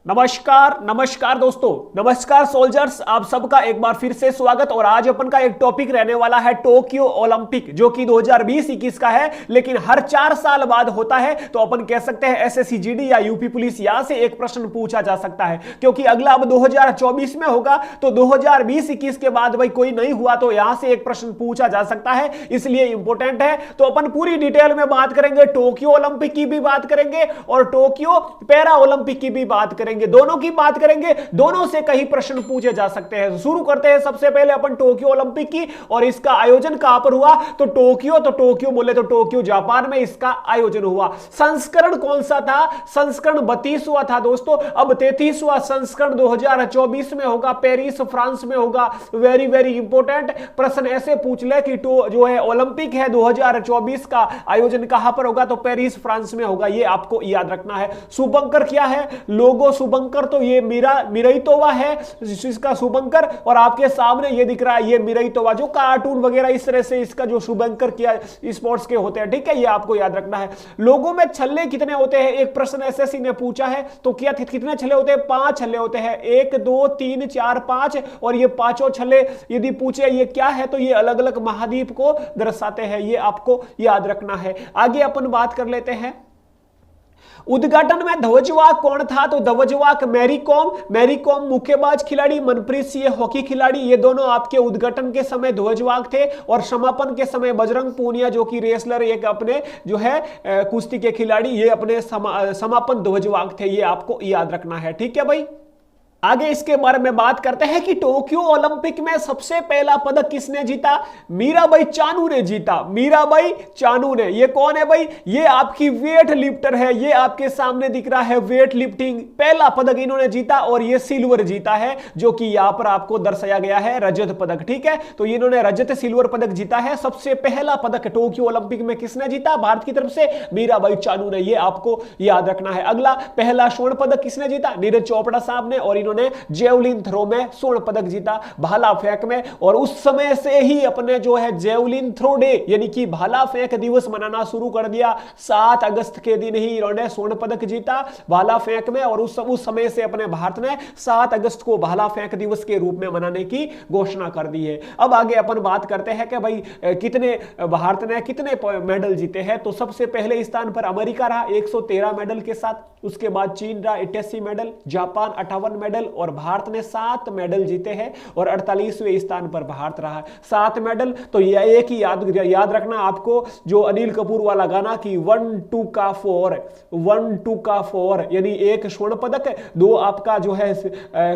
नमस्कार नमस्कार दोस्तों, नमस्कार सोल्जर्स, आप सबका एक बार फिर से स्वागत। और आज अपन का एक टॉपिक रहने वाला है टोक्यो ओलंपिक, जो कि 2020-21 का है, लेकिन हर 4 साल बाद होता है। तो अपन कह सकते हैं एसएससी जीडी या यूपी पुलिस यहां से एक प्रश्न पूछा जा सकता है, क्योंकि अगला अब 2024 में होगा। तो 2020-21 के बाद भाई कोई नहीं हुआ तो यहां से एक प्रश्न पूछा जा सकता है, इसलिए इंपॉर्टेंट है। तो अपन पूरी डिटेल में बात करेंगे, टोक्यो ओलंपिक की भी बात करेंगे और टोक्यो पैरा ओलंपिक की भी बात करेंगे, दोनों की बात करेंगे। दोनों से कई प्रश्न पूछे जा सकते हैं। शुरू करते हैं सबसे पहले अपन टोक्यो ओलंपिक की, और इसका आयोजन कहां पर हुआ? तो टोक्यो बोले तो टोक्यो जापान में इसका आयोजन हुआ। संस्करण कौन सा था? संस्करण 32वां था दोस्तों। अब 33वां संस्करण 2024 में होगा, पेरिस फ्रांस में होगा। वेरी वेरी इंपॉर्टेंट प्रश्न ऐसे पूछ ले कि जो है ओलंपिक है 2024 का आयोजन कहां पर होगा? तो पेरिस फ्रांस में होगा, ये आपको याद रखना है। शुभंकर क्या है? लोगो शुभंकर, तो ये मिराइतोवा है इसका शुभंकर, और आपके सामने ये दिख रहा है ये मिराइतोवा, जो कार्टून वगैरह इस तरह से इसका जो शुभंकर किया स्पोर्ट्स के होते हैं, ठीक है, ये आपको याद रखना है। लोगों में छल्ले कितने होते हैं? एक प्रश्न एसएससी ने पूछा है, तो क्या कितने छल्ले होते हैं? 5 छल्ले होते हैं। 1 2 3 4 5, और ये पांचों छल्ले यदि पूछे ये क्या है, तो ये अलग अलग महाद्वीप को दर्शाते हैं, ये आपको याद रखना है। आगे अपन बात कर लेते हैं। उद्घाटन में ध्वजवाहक कौन था? तो ध्वजवाहक मैरी कॉम मुक्केबाज खिलाड़ी, मनप्रीत सिंह हॉकी खिलाड़ी, ये दोनों आपके उद्घाटन के समय ध्वजवाहक थे। और समापन के समय बजरंग पूनिया, जो कि रेसलर एक अपने जो है कुश्ती के खिलाड़ी, ये अपने समापन ध्वजवाहक थे, ये आपको याद रखना है, ठीक है भाई। आगे इसके बारे में बात करते हैं कि टोक्यो ओलंपिक में सबसे पहला पदक किसने जीता? मीराबाई चानू ने जीता। मीराबाई चानू ने, ये कौन है भाई? ये आपकी वेट लिफ्टर है, ये आपके सामने दिख रहा है वेट लिफ्टिंग, पहला पदक इन्होंने जीता, और ये सिल्वर जीता है, जो कि यहां पर आपको दर्शाया गया है रजत पदक, ठीक है। तो इन्होंने रजत सिल्वर पदक जीता है। सबसे पहला पदक टोक्यो ओलंपिक में किसने जीता? भारत की तरफ से मीराबाई चानू ने, ये आपको याद रखना है। अगला, पहला स्वर्ण पदक किसने जीता? नीरज चोपड़ा साहब ने, और इन्होंने जेवलिन थ्रो में स्वर्ण पदक जीता, भाला फेंक में। और उस समय से ही अपने जो है जेवलिन थ्रो डे यानी कि भाला फेंक दिवस मनाना शुरू कर दिया। 7 अगस्त के दिन ही इन्होंने स्वर्ण पदक जीता भाला फेंक में, और उस समय से अपने भारत ने 7 अगस्त को भाला फेंक दिवस के रूप में मनाने की घोषणा कर दी है। अब आगे अपन बात करते हैं कि भाई कितने भारत ने कितने मेडल जीते हैं। तो सबसे पहले स्थान पर अमेरिका रहा 113 मेडल के साथ, उसके बाद चीन रहा 88 मेडल, जापान 58 मेडल, और भारत ने 7 मेडल जीते हैं। और 48वें स्थान पर भारत रहा 7 मेडल। तो यह एक ही याद रखना आपको, जो अनिल कपूर वाला गाना कि 1 2 का 4 यानी 1 स्वर्ण पदक, 2 आपका जो है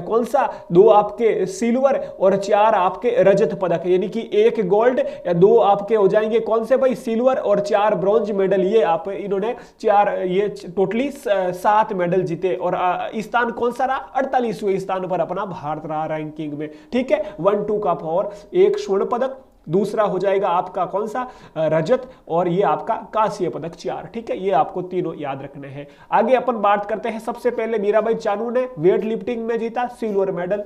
कौन सा, 2 आपके सिल्वर और 4 आपके रजत पदक, यानी कि 1 गोल्ड या 2 आपके हो जाएंगे कौन से भाई, सिल्वर, और 4 ब्रॉन्ज मेडल। ये आप इन्होंने 4 ये टोटली 7 मेडल जीते। और स्थान कौन सा रहा? 48वें स्थान पर अपना भारत रहा रैंकिंग में, ठीक है। 1 2 का 4, 1 स्वर्ण पदक, दूसरा हो जाएगा आपका कौन सा, रजत, और ये आपका कांस्य पदक 4, ठीक है। ये आपको तीनों याद रखने हैं। आगे अपन बात करते हैं, सबसे पहले मीराबाई चानू ने वेट लिफ्टिंग में जीता सिल्वर मेडल,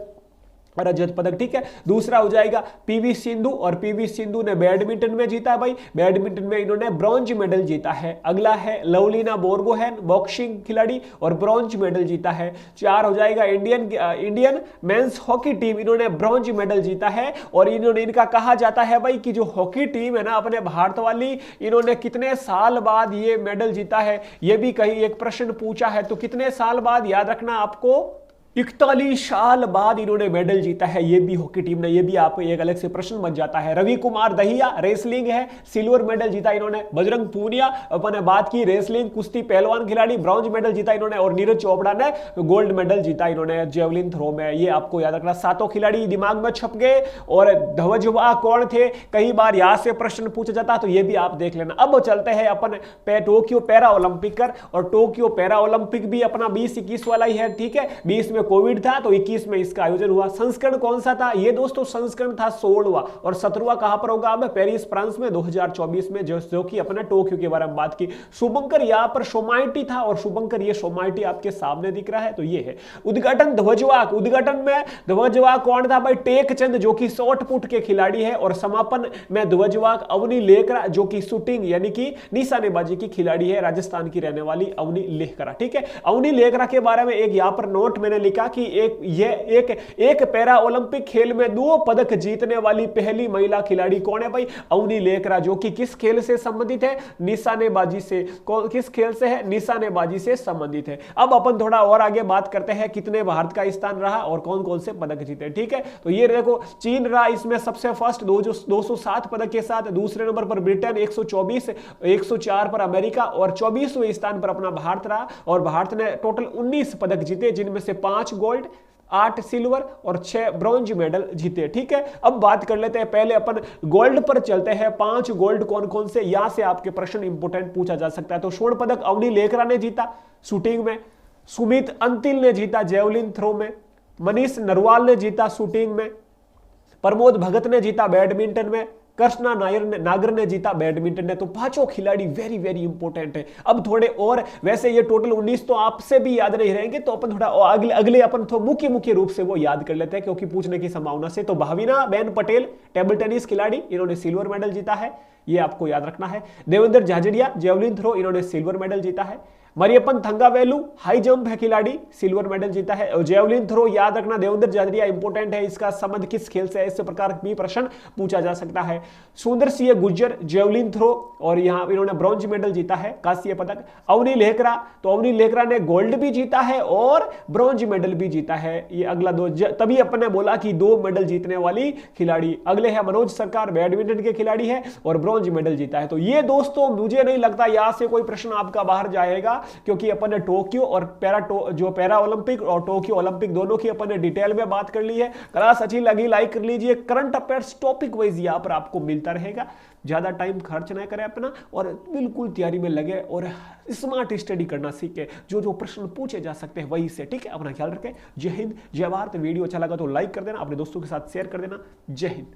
रजत पदक, ठीक है। दूसरा हो जाएगा पीवी सिंधु, और पीवी सिंधु ने बैडमिंटन में जीता भाई, बैडमिंटन में इन्होंने ब्रॉन्ज मेडल जीता है। अगला है लवलीना बोरगोहेन, बॉक्सिंग खिलाड़ी, और ब्रॉन्ज मेडल जीता है। 4 हो जाएगा इंडियन मेंस हॉकी टीम, इन्होंने ब्रॉन्ज मेडल जीता है। और इनका कहा जाता है भाई कि जो हॉकी टीम है ना अपने भारत वाली, इन्होंने कितने साल बाद ये मेडल जीता है, ये भी कहीं एक प्रश्न पूछा है। तो कितने साल बाद याद रखना आपको, 41 साल बाद इन्होंने मेडल जीता है, ये भी हॉकी टीम ने, ये भी आप एक अलग से प्रश्न बन जाता है। रवि कुमार दहिया रेसलिंग है, सिल्वर मेडल जीता इन्होंने। बजरंग पूनिया अपन ने बात की रेसलिंग कुश्ती पहलवान खिलाड़ी, ब्रॉन्ज मेडल जीता इन्होंने। और नीरज चोपड़ा ने गोल्ड मेडल जीता इन्होंने जेवलिन थ्रो में, ये आपको याद रखना। 7 खिलाड़ी दिमाग में छप गए। और ध्वजवाहक कौन थे, कई बार यहां से प्रश्न पूछा जाता, तो ये भी आप देख लेना। अब चलते हैं अपन टोक्यो पैरा ओलंपिक कर, और टोक्यो पैरा ओलंपिक भी अपना 20-21 वाला ही है, ठीक है। 20 में में कोविड था तो 21 में इसका आयोजन हुआ। संस्करण कौन सा था? ये दोस्तों संस्करण था 16वां, और 17वां कहां पर होगा? अब पेरिस फ्रांस में 2024 में, जो कि अपने टोक्यो के बारे में बात की। शुभंकर यहां पर सोमाइटी था, और शुभंकर ये सोमाइटी आपके सामने दिख रहा है, तो ये है। उद्घाटन ध्वजवाक, उद्घाटन में ध्वजवाक कौन था भाई? टेकचंद, जो कि शॉट पुट के खिलाड़ी है, और समापन में ध्वजवाक अवनी लेकरा, जो कि शूटिंग यानी कि निशानेबाजी की खिलाड़ी है, राजस्थान की रहने वाली अवनी लेकरा। ठीक है, अवनी लेकरा के बारे में एक यहां पर नोट मैंने लिखा कि एक पैरा ओलंपिक खेल में 2 पदक जीतने वाली पहली महिला खिलाड़ी कौन है भाई? अवनी लेकरा, जो कि किस खेल से संबंधित है? निशानेबाजी से। किस खेल से है? निशानेबाजी से संबंधित है। अब अपन थोड़ा और आगे बात करते हैं कितने भारत का स्थान रहा और कौन कौन से पदक जीते। ठीक है, तो ये देखो चीन रहा इसमें सबसे फर्स्ट 207 पदक के साथ, दूसरे नंबर पर ब्रिटेन 124, 104 पर अमेरिका, और 24वें स्थान पर अपना भारत रहा। और भारत ने टोटल 19 पदक जीते, जिनमें से 5 गोल्ड, 8 सिल्वर और 6 ब्रॉन्ज मेडल जीते। ठीक है, अब बात कर लेते हैं, पहले अपन गोल्ड पर चलते हैं। 5 गोल्ड कौन कौन से, यहां से आपके प्रश्न इंपोर्टेंट पूछा जा सकता है। तो स्वर्ण पदक अवनी लेकरा ने जीता शूटिंग में, सुमित अंतिल ने जीता जेवलिन थ्रो में, मनीष नरवाल ने जीता शूटिंग में, प्रमोद भगत ने जीता बैडमिंटन में, कृष्णा नागर ने जीता बैडमिंटन में। तो 5 खिलाड़ी वेरी वेरी इंपॉर्टेंट है। अब थोड़े और, वैसे ये टोटल 19 तो आपसे भी याद नहीं रहेंगे, तो अपन थोड़ा अगले अपन तो मुख्य रूप से वो याद कर लेते हैं, क्योंकि पूछने की संभावना से। तो Bhavina Ben Patel table tennis खिलाड़ी, इन्होंने सिल्वर मेडल जीता है, ये आपको याद रखना है। देवेंद्र झाझड़िया जेवलिन थ्रो, इन्होंने सिल्वर मेडल जीता है। मरियप्पन थंगावेलु हाई जंप है खिलाड़ी, सिल्वर मेडल जीता है। और जेवलिन थ्रो याद रखना, देवेंद्र झाझड़िया इंपॉर्टेंट है, इसका संबंध किस खेल से है, इस प्रकार भी प्रश्न पूछा जा सकता है। सुंदर सिंह गुर्जर जेवलिन थ्रो, और यहां इन्होंने ब्रॉन्ज मेडल जीता है, कांस्य पदक। अवनी लेकरा, तो अवनी लेकरा ने गोल्ड भी जीता है और ब्रॉन्ज मेडल भी जीता है। ये अगला 2, तभी अपन ने बोला कि 2 मेडल जीतने वाली खिलाड़ी। अगले है मनोज सरकार, बैडमिंटन के खिलाड़ी है और ब्रॉन्ज मेडल जीता है। तो ये दोस्तों मुझे नहीं लगता यहां से कोई प्रश्न आपका बाहर जाएगा, क्योंकि अपन ने टोक्यो और पैरा ओलंपिक और टोक्यो ओलंपिक दोनों की अपन ने डिटेल में बात कर ली है। क्लास अच्छी लगी लाइक कर लीजिए। करंट अफेयर्स टॉपिक वाइज यहां पर आपको मिलता रहेगा। ज्यादा टाइम खर्च ना करें अपना, और बिल्कुल तैयारी में लगे और स्मार्ट स्टडी करना सीखे। जो प्रश्न पूछे जा सकते हैं वही से। ठीक है, अपना ख्याल रखें। जय हिंद जय भारत। वीडियो अच्छा लगा तो लाइक कर देना, अपने दोस्तों के साथ शेयर कर देना। जय हिंद।